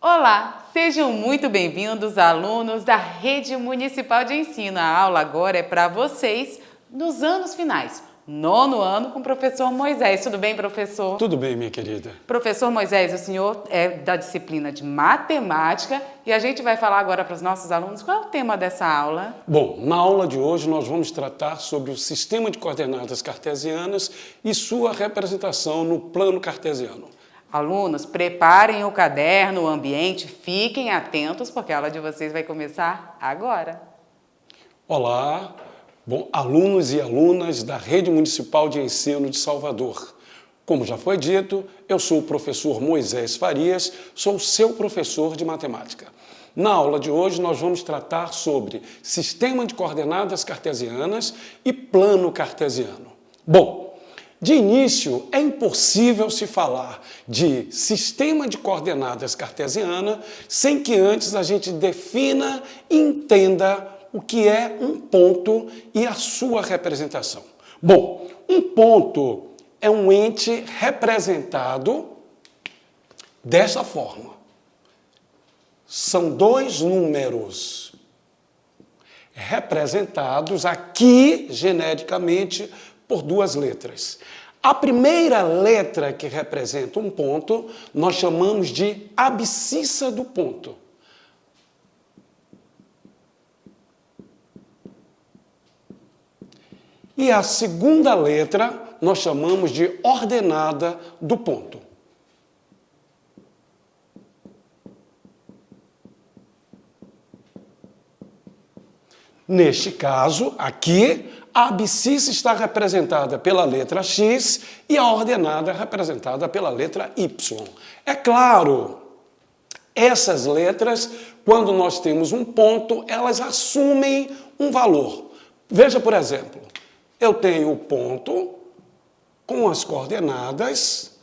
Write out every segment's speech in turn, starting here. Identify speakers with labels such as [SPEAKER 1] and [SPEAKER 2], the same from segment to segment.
[SPEAKER 1] Olá, sejam muito bem-vindos, alunos da Rede Municipal de Ensino. A aula agora é para vocês nos anos finais. Nono ano com o professor Moisés. Tudo bem, professor?
[SPEAKER 2] Tudo bem, minha querida.
[SPEAKER 1] Professor Moisés, o senhor é da disciplina de matemática e a gente vai falar agora para os nossos alunos qual é o tema dessa aula.
[SPEAKER 2] Bom, na aula de hoje nós vamos tratar sobre o sistema de coordenadas cartesianas e sua representação no plano cartesiano.
[SPEAKER 1] Alunos, preparem o caderno, o ambiente, fiquem atentos porque a aula de vocês vai começar agora.
[SPEAKER 2] Olá, bom, alunos e alunas da Rede Municipal de Ensino de Salvador. Como já foi dito, eu sou o professor Moisés Farias, sou seu professor de matemática. Na aula de hoje nós vamos tratar sobre sistema de coordenadas cartesianas e plano cartesiano. Bom, de início, é impossível se falar de sistema de coordenadas cartesiana sem que antes a gente defina e entenda o que é um ponto e a sua representação. Bom, um ponto é um ente representado dessa forma. São dois números representados aqui, genericamente, por duas letras. A primeira letra que representa um ponto, nós chamamos de abscissa do ponto. E a segunda letra, nós chamamos de ordenada do ponto. Neste caso, aqui, a abscissa está representada pela letra X e a ordenada é representada pela letra Y. É claro, essas letras, quando nós temos um ponto, elas assumem um valor. Veja, por exemplo, eu tenho o ponto com as coordenadas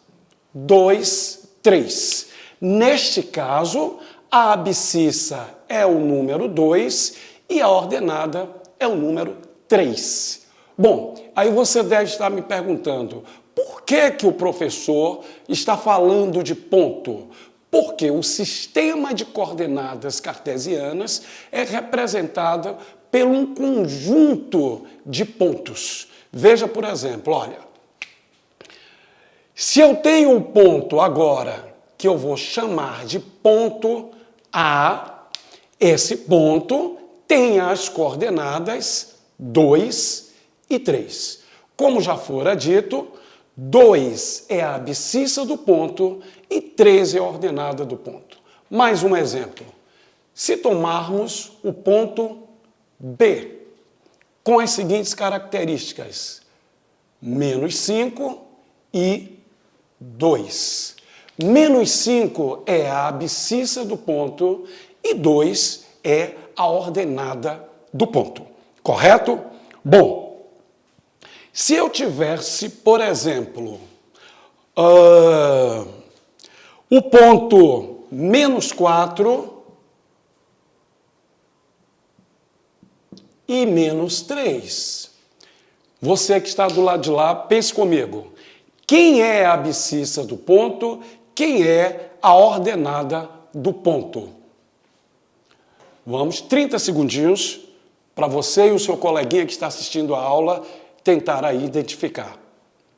[SPEAKER 2] 2, 3. Neste caso, a abscissa é o número 2 e a ordenada é o número 3. Bom, aí você deve estar me perguntando, por que o professor está falando de ponto? Porque o sistema de coordenadas cartesianas é representado por um conjunto de pontos. Veja, por exemplo, olha, se eu tenho um ponto agora que eu vou chamar de ponto A, esse ponto tem as coordenadas 2 e 3. Como já fora dito, 2 é a abscissa do ponto e 3 é a ordenada do ponto. Mais um exemplo. Se tomarmos o ponto B, com as seguintes características: -5 e 2. -5 é a abscissa do ponto e 2 é a ordenada do ponto. Correto? Bom, se eu tivesse, por exemplo, o ponto -4 e -3. Você que está do lado de lá, pense comigo. Quem é a abscissa do ponto? Quem é a ordenada do ponto? Vamos, 30 segundinhos para você e o seu coleguinha que está assistindo a aula tentar aí identificar.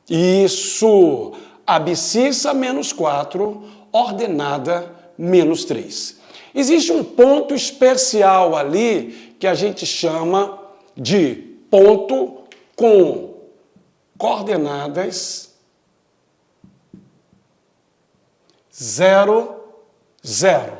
[SPEAKER 2] Isso! Abscissa -4, ordenada -3. Existe um ponto especial ali que a gente chama de ponto com coordenadas 0, 0,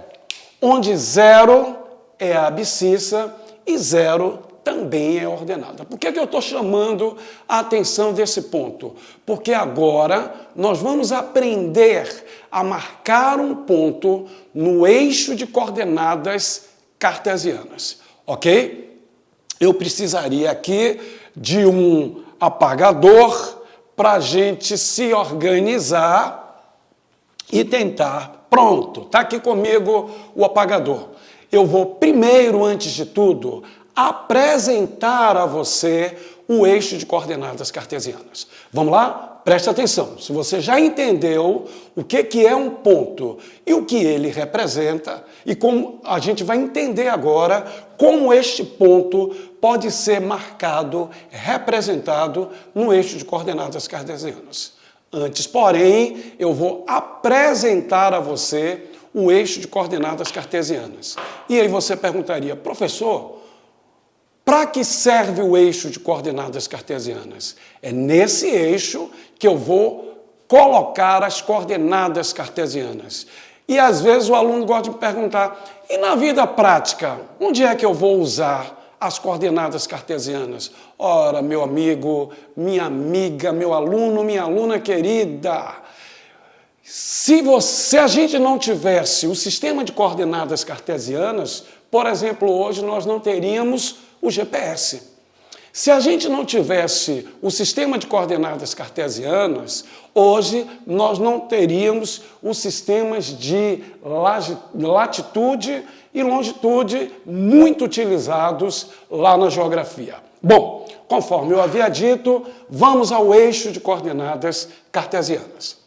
[SPEAKER 2] onde 0 é a abscissa e 0 também é ordenada. Por que eu estou chamando a atenção desse ponto? Porque agora nós vamos aprender a marcar um ponto no eixo de coordenadas cartesianas, ok? Eu precisaria aqui de um apagador para a gente se organizar e tentar. Pronto, está aqui comigo o apagador. Eu vou primeiro, antes de tudo, apresentar a você o eixo de coordenadas cartesianas. Vamos lá? preste atenção, se você já entendeu o que é um ponto e o que ele representa, e como a gente vai entender agora como este ponto pode ser marcado, representado no eixo de coordenadas cartesianas. Antes, porém, eu vou apresentar a você o eixo de coordenadas cartesianas. E aí você perguntaria, professor, para que serve o eixo de coordenadas cartesianas? É nesse eixo que eu vou colocar as coordenadas cartesianas. E às vezes o aluno gosta de me perguntar, e na vida prática, onde é que eu vou usar as coordenadas cartesianas? Ora, meu amigo, minha amiga, meu aluno, minha aluna querida, se a gente não tivesse o sistema de coordenadas cartesianas, por exemplo, hoje nós não teríamos o GPS. Se a gente não tivesse o sistema de coordenadas cartesianas, hoje nós não teríamos os sistemas de latitude e longitude muito utilizados lá na geografia. Bom, conforme eu havia dito, vamos ao eixo de coordenadas cartesianas.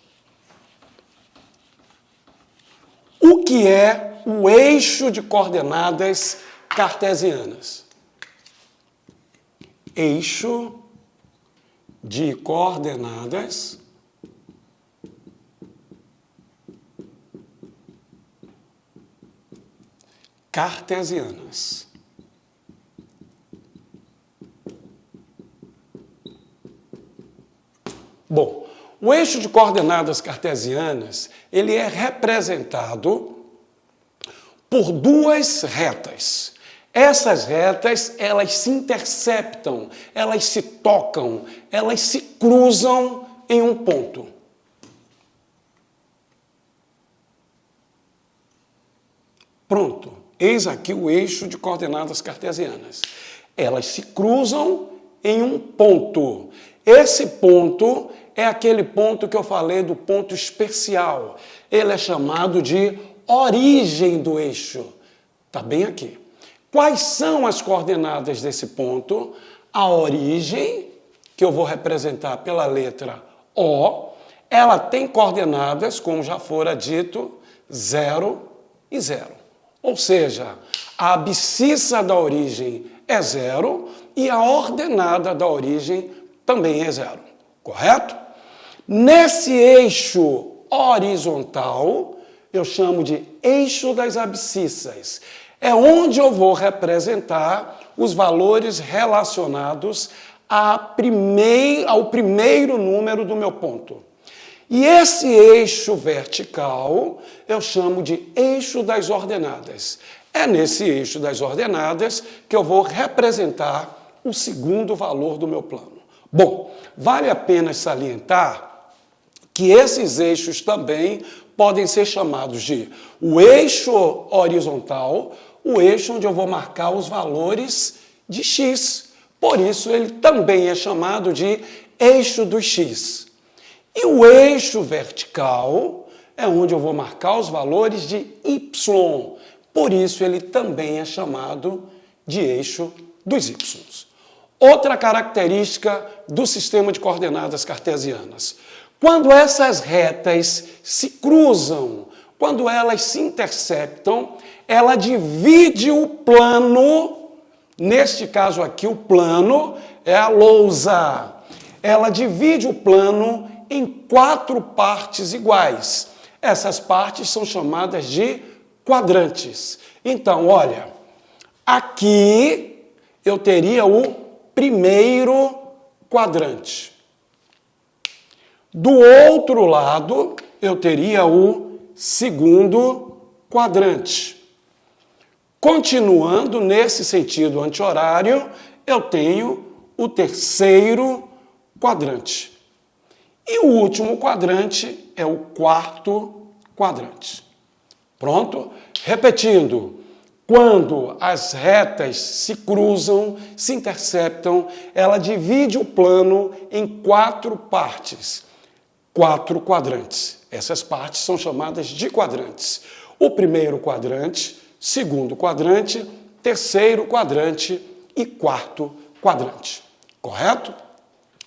[SPEAKER 2] O que é o eixo de coordenadas cartesianas? Eixo de coordenadas cartesianas. Bom, o eixo de coordenadas cartesianas, ele é representado por duas retas. Essas retas, elas se interceptam, elas se tocam, elas se cruzam em um ponto. Pronto, eis aqui o eixo de coordenadas cartesianas. Elas se cruzam em um ponto. Esse ponto é aquele ponto que eu falei do ponto especial. Ele é chamado de origem do eixo. Está bem aqui. Quais são as coordenadas desse ponto? A origem, que eu vou representar pela letra O, ela tem coordenadas, como já fora dito, 0 e 0. Ou seja, a abscissa da origem é 0 e a ordenada da origem também é 0. Correto? Nesse eixo horizontal, eu chamo de eixo das abscissas. É onde eu vou representar os valores relacionados ao primeiro número do meu ponto. E esse eixo vertical eu chamo de eixo das ordenadas. É nesse eixo das ordenadas que eu vou representar o segundo valor do meu plano. Bom, vale a pena salientar que esses eixos também podem ser chamados de o eixo horizontal, o eixo onde eu vou marcar os valores de x. Por isso, ele também é chamado de eixo do x. E o eixo vertical é onde eu vou marcar os valores de y. Por isso, ele também é chamado de eixo dos y. Outra característica do sistema de coordenadas cartesianas. Quando essas retas se cruzam, quando elas se interceptam, ela divide o plano, neste caso aqui o plano é a lousa, ela divide o plano em 4 partes iguais. Essas partes são chamadas de quadrantes. Então, olha, aqui eu teria o primeiro quadrante. Do outro lado, eu teria o segundo quadrante. Continuando nesse sentido anti-horário, eu tenho o terceiro quadrante. E o último quadrante é o quarto quadrante. Pronto? Repetindo, quando as retas se cruzam, se interceptam, ela divide o plano em 4 partes. 4 quadrantes. Essas partes são chamadas de quadrantes. O primeiro quadrante, segundo quadrante, terceiro quadrante e quarto quadrante. Correto?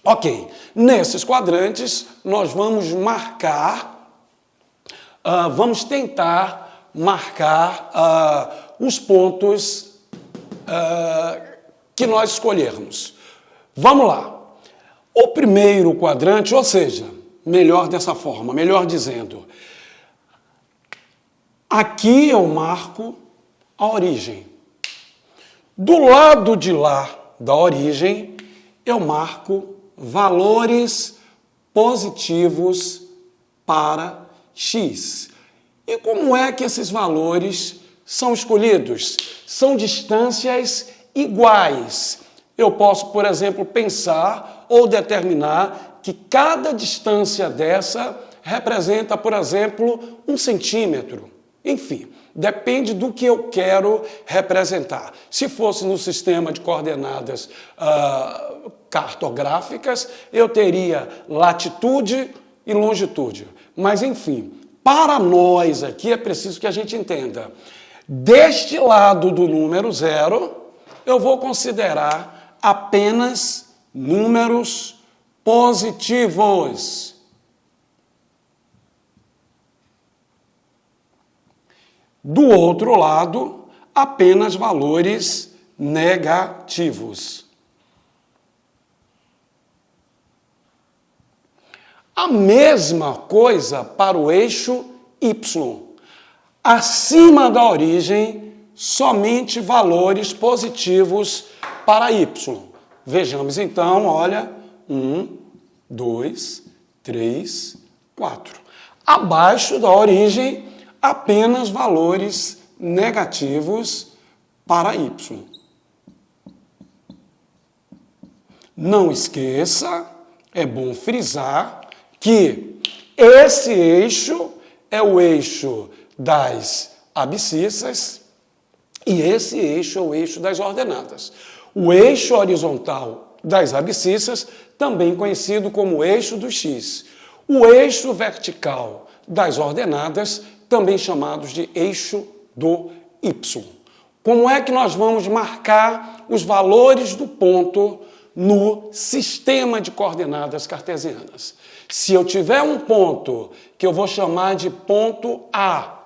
[SPEAKER 2] Ok, nesses quadrantes nós vamos marcar, vamos tentar marcar os pontos que nós escolhermos. Vamos lá. O primeiro quadrante, ou seja, melhor dessa forma, melhor dizendo, aqui eu marco a origem. Do lado de lá da origem, eu marco valores positivos para x. E como é que esses valores são escolhidos? São distâncias iguais. Eu posso, por exemplo, pensar ou determinar que cada distância dessa representa, por exemplo, 1 centímetro. Enfim, depende do que eu quero representar. Se fosse no sistema de coordenadas cartográficas, eu teria latitude e longitude. Mas, enfim, para nós aqui é preciso que a gente entenda. Deste lado do número 0, eu vou considerar apenas números positivos. Do outro lado, apenas valores negativos. A mesma coisa para o eixo Y. Acima da origem, somente valores positivos para Y. Vejamos então, olha, 1, 2, 3, 4. Abaixo da origem, apenas valores negativos para Y. Não esqueça, é bom frisar, que esse eixo é o eixo das abscissas e esse eixo é o eixo das ordenadas. O eixo horizontal das abscissas, também conhecido como eixo do x. O eixo vertical das ordenadas, também chamados de eixo do y. Como é que nós vamos marcar os valores do ponto no sistema de coordenadas cartesianas? Se eu tiver um ponto que eu vou chamar de ponto A,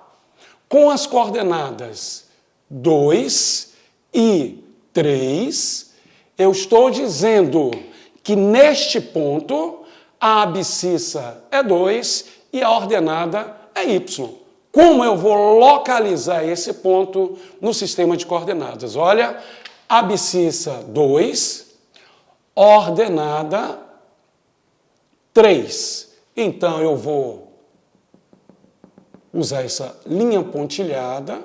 [SPEAKER 2] com as coordenadas 2 e 3, eu estou dizendo que neste ponto a abscissa é 2 e a ordenada é y. Como eu vou localizar esse ponto no sistema de coordenadas? Olha, abscissa 2, ordenada 3. Então, eu vou usar essa linha pontilhada.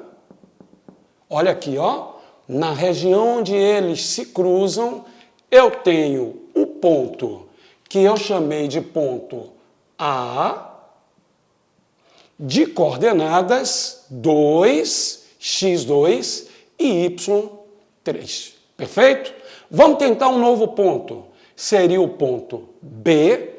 [SPEAKER 2] Olha aqui, ó. Na região onde eles se cruzam, eu tenho o ponto que eu chamei de ponto A, de coordenadas 2, x2 e y3. Perfeito? Vamos tentar um novo ponto. Seria o ponto B,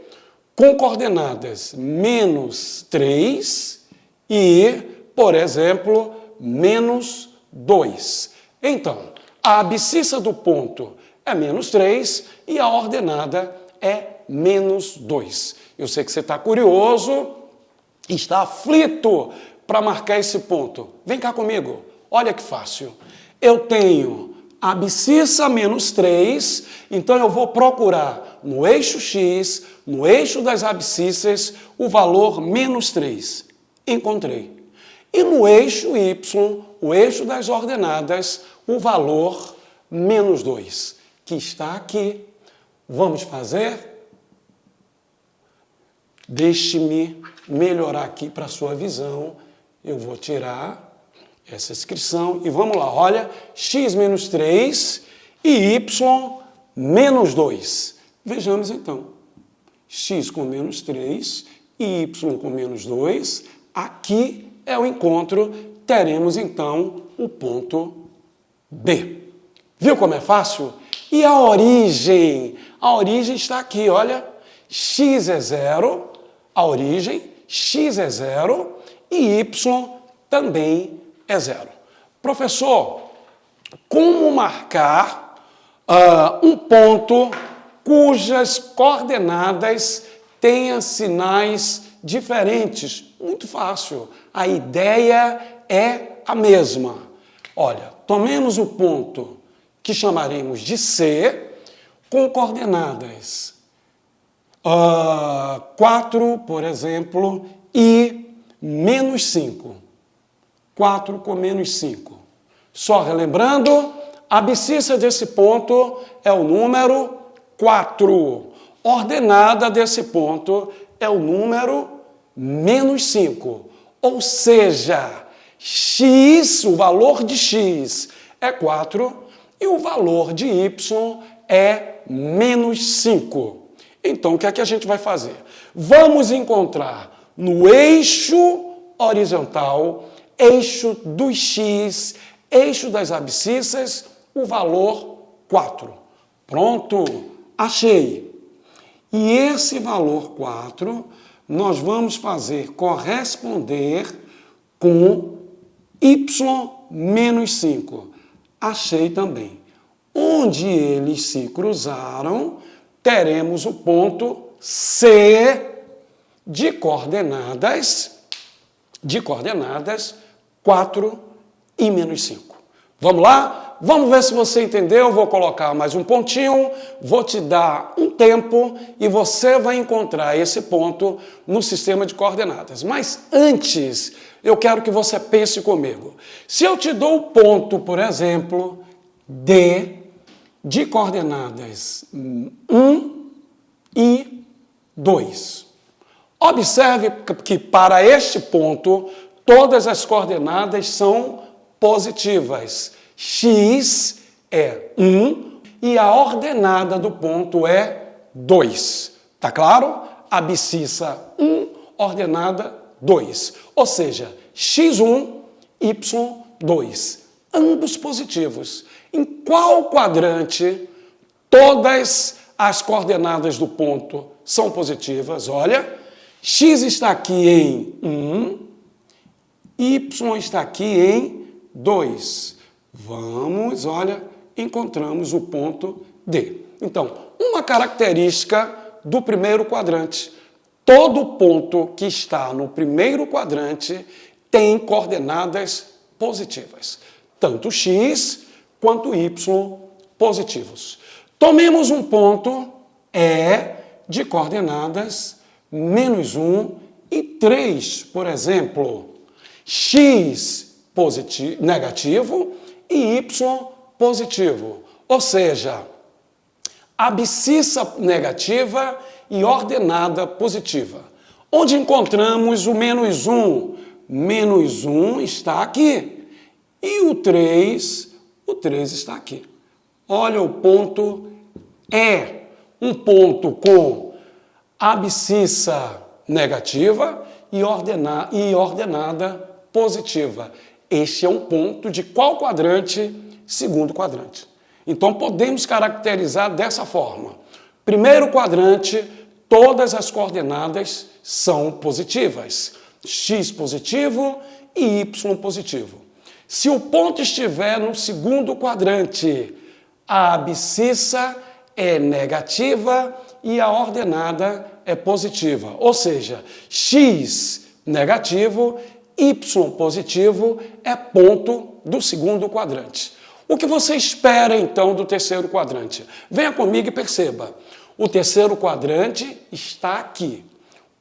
[SPEAKER 2] com coordenadas menos 3 e, por exemplo, menos 2. Então, a abscissa do ponto é menos 3 e a ordenada é menos 2. Eu sei que você está curioso, está aflito para marcar esse ponto. Vem cá comigo, olha que fácil. Eu tenho abscissa menos 3, então eu vou procurar no eixo x, no eixo das abscissas, o valor menos 3. Encontrei. E no eixo y, o eixo das ordenadas, o valor menos 2, que está aqui. Vamos fazer? Deixe-me melhorar aqui para a sua visão. Eu vou tirar essa inscrição e vamos lá. Olha, x menos 3 e y menos 2. Vejamos então. X com menos 3 e y com menos 2. Aqui é o encontro. Teremos então o ponto B. Viu como é fácil? E a origem? A origem está aqui, olha. X é 0, a origem, x é 0 e y também é 0. Professor, como marcar um ponto cujas coordenadas tenham sinais diferentes. Muito fácil. A ideia é a mesma. Olha, tomemos o ponto que chamaremos de C, com coordenadas 4, por exemplo, e menos 5. 4 com menos 5. Só relembrando, a abscissa desse ponto é o número 4. Ordenada desse ponto é o número menos 5. Ou seja, x, o valor de x é 4 e o valor de y é menos 5. Então, o que é que a gente vai fazer? Vamos encontrar no eixo horizontal, eixo dos x, eixo das abscissas, o valor 4. Pronto, achei. E esse valor 4 nós vamos fazer corresponder com y menos 5. Achei também. Onde eles se cruzaram, teremos o ponto C de coordenadas 4 e menos 5. Vamos lá? Vamos ver se você entendeu. Vou colocar mais um pontinho, vou te dar um tempo e você vai encontrar esse ponto no sistema de coordenadas. Mas antes, eu quero que você pense comigo. Se eu te dou o ponto, por exemplo, D de coordenadas 1 e 2. Observe que para este ponto, todas as coordenadas são positivas. X é 1 e a ordenada do ponto é 2. Tá claro? Abscissa 1, ordenada 2. Ou seja, x1, y2. Ambos positivos. Em qual quadrante todas as coordenadas do ponto são positivas? Olha, x está aqui em 1, y está aqui em 2. Vamos, olha, encontramos o ponto D. Então, uma característica do primeiro quadrante. Todo ponto que está no primeiro quadrante tem coordenadas positivas. Tanto x quanto y positivos. Tomemos um ponto E de coordenadas menos 1 e 3, por exemplo. X negativo e y positivo. Ou seja, abscissa negativa e ordenada positiva. Onde encontramos o menos 1? Menos 1 está aqui. E o 3 está aqui. Olha o ponto E. Um ponto com abscissa negativa e ordenada positiva. Este é um ponto de qual quadrante? Segundo quadrante. Então, podemos caracterizar dessa forma. Primeiro quadrante, todas as coordenadas são positivas. X positivo e Y positivo. Se o ponto estiver no segundo quadrante, a abscissa é negativa e a ordenada é positiva. Ou seja, X negativo, Y positivo é ponto do segundo quadrante. O que você espera, então, do terceiro quadrante? Venha comigo e perceba. O terceiro quadrante está aqui.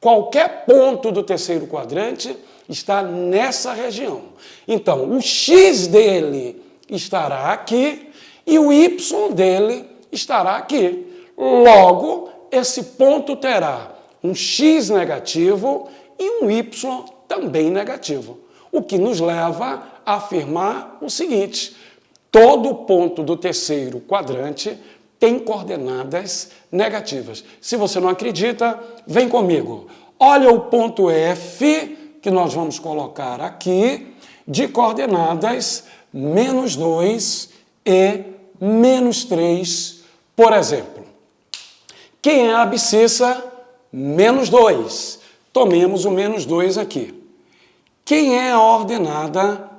[SPEAKER 2] Qualquer ponto do terceiro quadrante está nessa região. Então, o X dele estará aqui e o Y dele estará aqui. Logo, esse ponto terá um X negativo e um Y também negativo. O que nos leva a afirmar o seguinte: todo ponto do terceiro quadrante tem coordenadas negativas. Se você não acredita, vem comigo. Olha o ponto F, que nós vamos colocar aqui, de coordenadas menos 2 e menos 3, por exemplo. Quem é a abscissa? Menos 2. Tomemos o menos 2 aqui. Quem é a ordenada?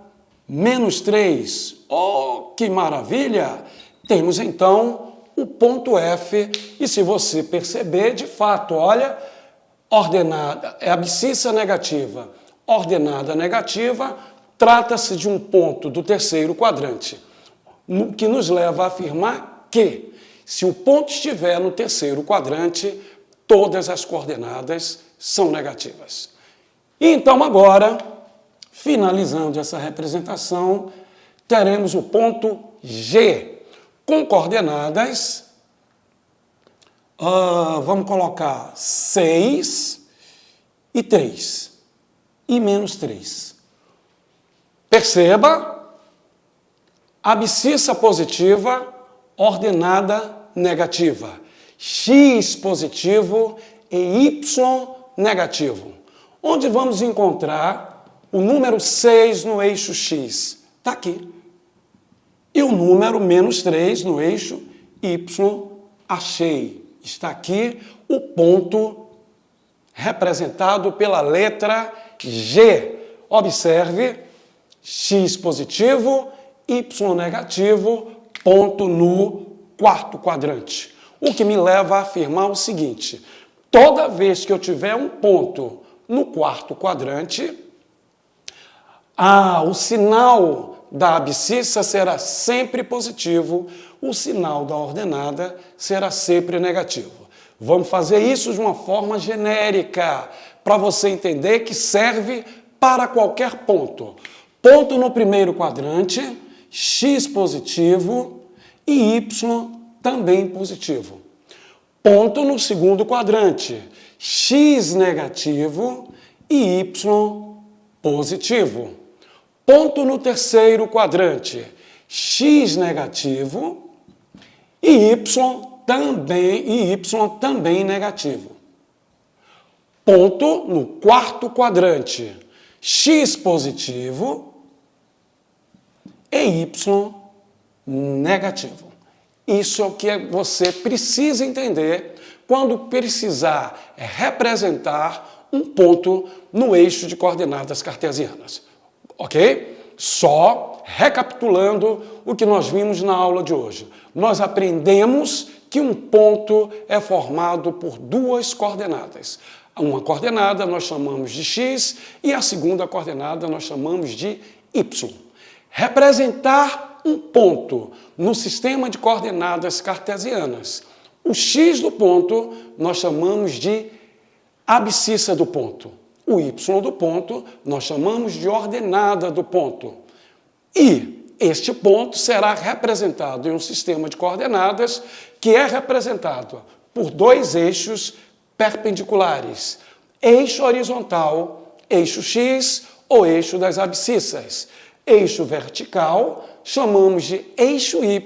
[SPEAKER 2] Menos 3. Oh, que maravilha! Temos então o ponto F. E se você perceber, de fato, olha, ordenada, é abscissa negativa. Ordenada negativa, trata-se de um ponto do terceiro quadrante, que nos leva a afirmar que, se o ponto estiver no terceiro quadrante, todas as coordenadas são negativas. E então agora, finalizando essa representação, teremos o ponto G, com coordenadas, vamos colocar 6 e 3, e menos 3. Perceba, abscissa positiva, ordenada negativa, x positivo e y negativo. Onde vamos encontrar o número 6 no eixo x? Está aqui. E o número menos 3 no eixo y, achei. Está aqui o ponto representado pela letra G. Observe, x positivo, y negativo, ponto no quarto quadrante. O que me leva a afirmar o seguinte: toda vez que eu tiver um ponto no quarto quadrante, o sinal da abscissa será sempre positivo, o sinal da ordenada será sempre negativo. Vamos fazer isso de uma forma genérica, para você entender que serve para qualquer ponto. Ponto no primeiro quadrante, x positivo e y também positivo. Ponto no segundo quadrante, x negativo e y positivo. Ponto no terceiro quadrante, x negativo e y também negativo. Ponto no quarto quadrante, x positivo e y negativo. Isso é o que você precisa entender quando precisar representar um ponto no eixo de coordenadas cartesianas. Ok? Só recapitulando o que nós vimos na aula de hoje. Nós aprendemos que um ponto é formado por duas coordenadas. Uma coordenada nós chamamos de x e a segunda coordenada nós chamamos de y. Representar um ponto no sistema de coordenadas cartesianas. O x do ponto nós chamamos de abscissa do ponto. O y do ponto nós chamamos de ordenada do ponto. E este ponto será representado em um sistema de coordenadas que é representado por dois eixos perpendiculares. Eixo horizontal, eixo x ou eixo das abscissas. Eixo vertical, chamamos de eixo y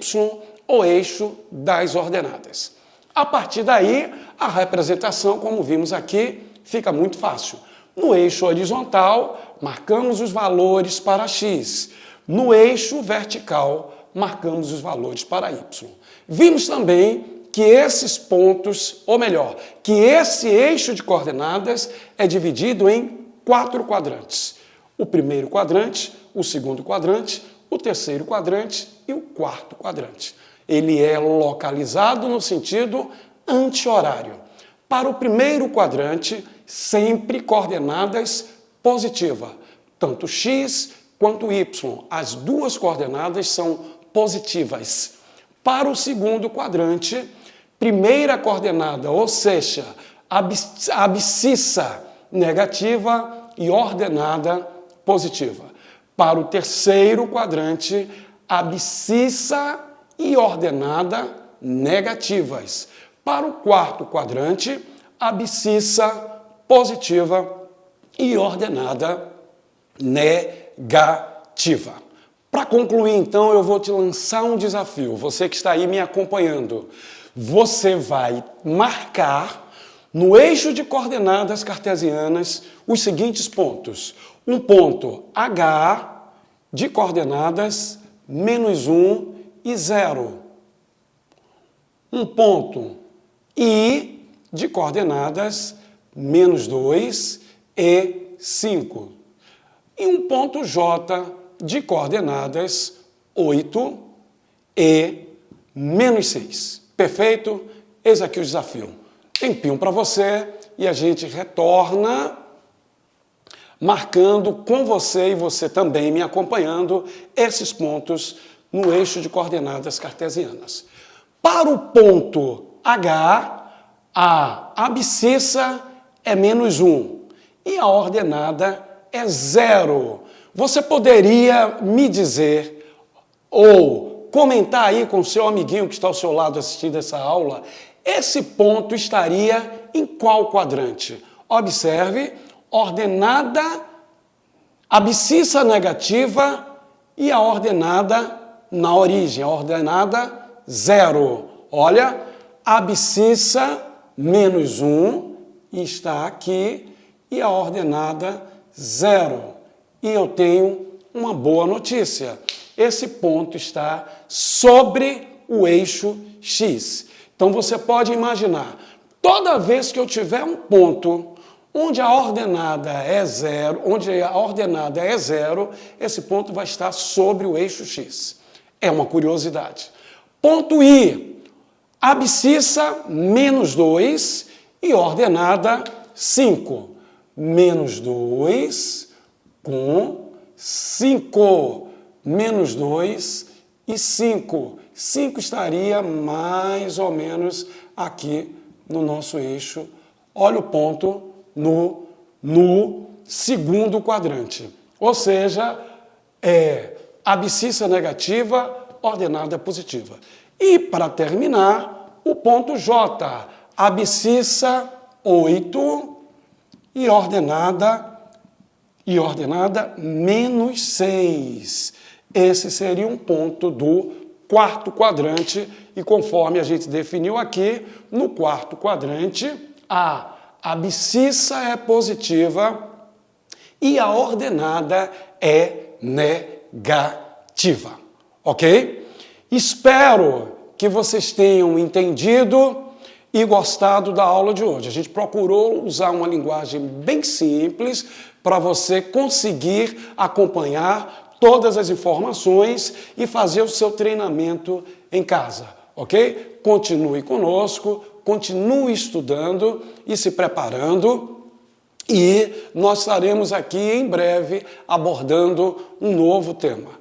[SPEAKER 2] ou eixo das ordenadas. A partir daí, a representação, como vimos aqui, fica muito fácil. No eixo horizontal, marcamos os valores para x. No eixo vertical, marcamos os valores para y. Vimos também que esses pontos, ou melhor, que esse eixo de coordenadas é dividido em 4 quadrantes. O primeiro quadrante, o segundo quadrante, o terceiro quadrante e o quarto quadrante. Ele é localizado no sentido anti-horário. Para o primeiro quadrante, sempre coordenadas positivas, tanto x quanto y. As duas coordenadas são positivas. Para o segundo quadrante, primeira coordenada, ou seja, abscissa negativa e ordenada positiva. Para o terceiro quadrante, abscissa e ordenada negativas. Para o quarto quadrante, abscissa positiva e ordenada negativa. Para concluir, então, eu vou te lançar um desafio. Você que está aí me acompanhando, você vai marcar no eixo de coordenadas cartesianas os seguintes pontos. Um ponto H de coordenadas -1 e 0. Um ponto I de coordenadas -2 e 5. E um ponto J de coordenadas 8 e -6. Perfeito? Eis aqui o desafio. Tempinho para você e a gente retorna marcando com você e você também me acompanhando esses pontos no eixo de coordenadas cartesianas. Para o ponto H, a abscissa é -1 e a ordenada é 0. Você poderia me dizer ou comentar aí com o seu amiguinho que está ao seu lado assistindo essa aula, esse ponto estaria em qual quadrante? Observe, ordenada, abscissa negativa e a ordenada na origem, a ordenada 0. Olha, abscissa -1 está aqui e a ordenada 0. E eu tenho uma boa notícia. Esse ponto está sobre o eixo X. Então você pode imaginar, toda vez que eu tiver um ponto onde a ordenada é 0, esse ponto vai estar sobre o eixo X. É uma curiosidade. Ponto I, abscissa -2 e ordenada 5. -2 com 5. -2 e 5. 5 estaria mais ou menos aqui no nosso eixo. Olha o ponto no segundo quadrante. Ou seja, abscissa negativa, ordenada positiva. E, para terminar, o ponto J, abscissa 8 e ordenada -6. Esse seria um ponto do quarto quadrante e conforme a gente definiu aqui, no quarto quadrante, a abscissa é positiva e a ordenada é negativa. Ok? Espero que vocês tenham entendido e gostado da aula de hoje. A gente procurou usar uma linguagem bem simples para você conseguir acompanhar todas as informações e fazer o seu treinamento em casa, ok? Continue conosco, continue estudando e se preparando e nós estaremos aqui em breve abordando um novo tema.